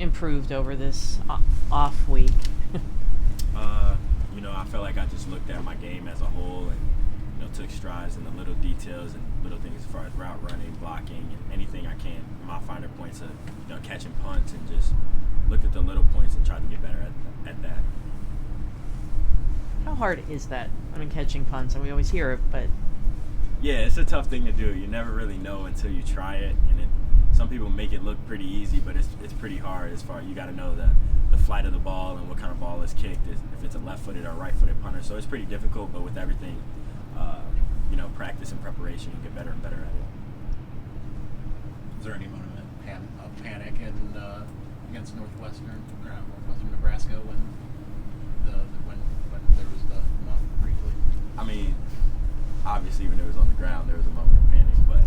improved over this off week? I felt like I just looked at my game as a whole and took strides in the little details and little things as far as route running, blocking, and anything I can. My finer points of catching punts, and just looked at the little points and tried to get better at that. How hard is that? I mean, catching punts, and we always hear it, but yeah, it's a tough thing to do. You never really know until you try it, and some people make it look pretty easy, but it's pretty hard. As far you got to know the flight of the ball and what kind of ball is kicked, if it's a left-footed or right-footed punter. So it's pretty difficult, but with everything, practice and preparation, you get better and better at it. Is there any moment of panic against Northwestern Nebraska when there was the muff briefly? I mean, obviously when it was on the ground, there was a moment of panic, but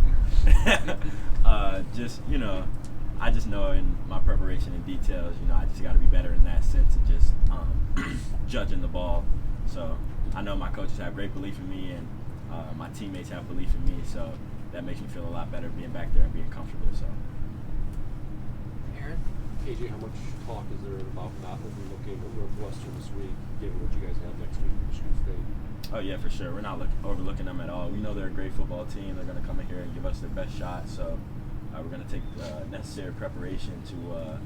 I just know in my preparation and details, I just got to be better in that sense of just judging the ball. So I know my coaches have great belief in me, and my teammates have belief in me, so that makes me feel a lot better being back there and being comfortable. So, Aaron? AJ, how much talk is there about not overlooking Northwestern this week, given what you guys have next week at Michigan State? Oh yeah, for sure. We're not overlooking them at all. We know they're a great football team. They're going to come in here and give us their best shot. So we're going to take necessary preparation to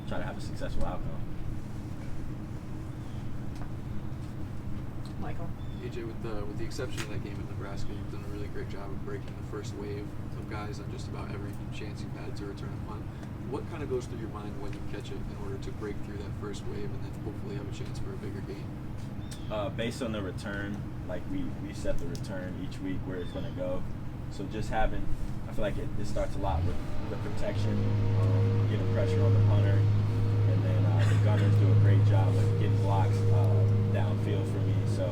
try to have a successful outcome. Michael? AJ, with the exception of that game in Nebraska, you've done a really great job of breaking the first wave of guys on just about every chance you've had to return a punt. What kind of goes through your mind when you catch it in order to break through that first wave and then hopefully have a chance for a bigger gain? Based on the return, like we set the return each week where it's going to go. So just I feel like it starts a lot with the protection, getting pressure on the punter, and then the gunners do a great job of getting blocks downfield for me. So,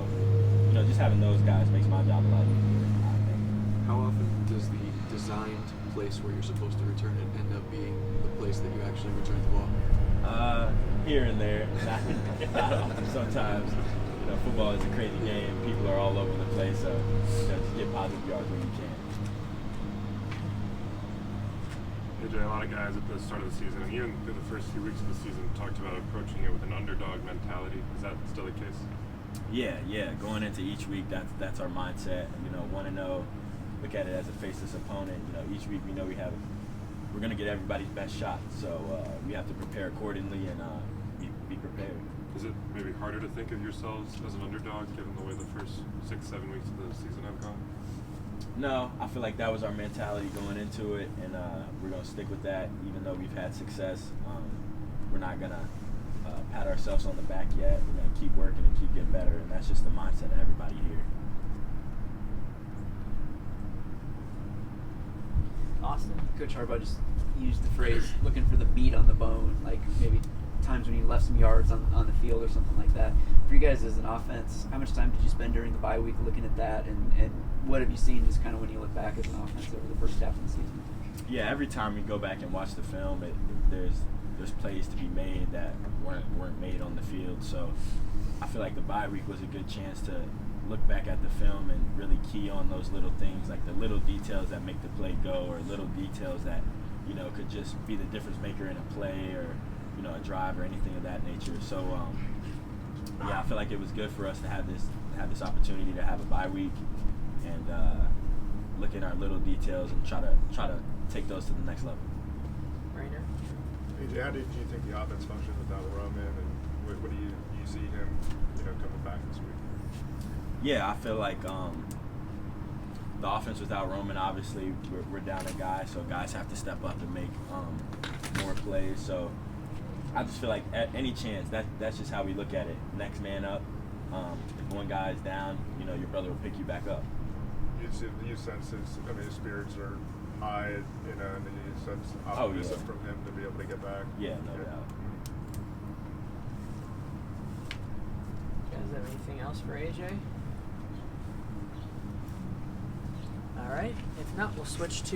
just having those guys makes my job a lot easier, I think. How often does the designed place where you're supposed to return it end up being the place that you actually return the ball? Here and there. Not often. Sometimes, football is a crazy game. People are all over the place, so just get positive yards when you can. AJ, a lot of guys at the start of the season, and even through the first few weeks of the season, talked about approaching it with an underdog mentality. Is that still the case? Yeah. Going into each week, that's our mindset. 1-0. Look at it as a faceless opponent. Each week we know we're going to get everybody's best shot, so we have to prepare accordingly and be prepared. Is it maybe harder to think of yourselves as an underdog given the way the first 6-7 weeks of the season have gone? No, I feel like that was our mentality going into it, and we're going to stick with that. Even though we've had success, we're not going to pat ourselves on the back yet. We're going to keep working and keep getting better, and that's just the mindset of everybody here. Austin? Coach Harbaugh just used the phrase looking for the meat on the bone, like maybe times when you left some yards on the field or something like that. For you guys as an offense, how much time did you spend during the bye week looking at that, and what have you seen just kind of when you look back as an offense over the first half of the season? Yeah, every time we go back and watch the film, there's plays to be made that weren't made on the field. So I feel like the bye week was a good chance to look back at the film and really key on those little things, like the little details that make the play go, or little details that could just be the difference maker in a play or a drive or anything of that nature. So I feel like it was good for us to have this opportunity to have a bye week and look at our little details and try to take those to the next level. Rainer? AJ, how did you think the offense functioned without Roman, and what do you see him coming back this week? Yeah, I feel like the offense without Roman, obviously we're down a guy, so guys have to step up and make more plays. So I just feel like at any chance, that's just how we look at it. Next man up. If one guy is down, your brother will pick you back up. You sense his spirits are high, and you sense optimism from him to be able to get back. Yeah, no doubt. You guys have anything else for AJ? All right. If not, we'll switch to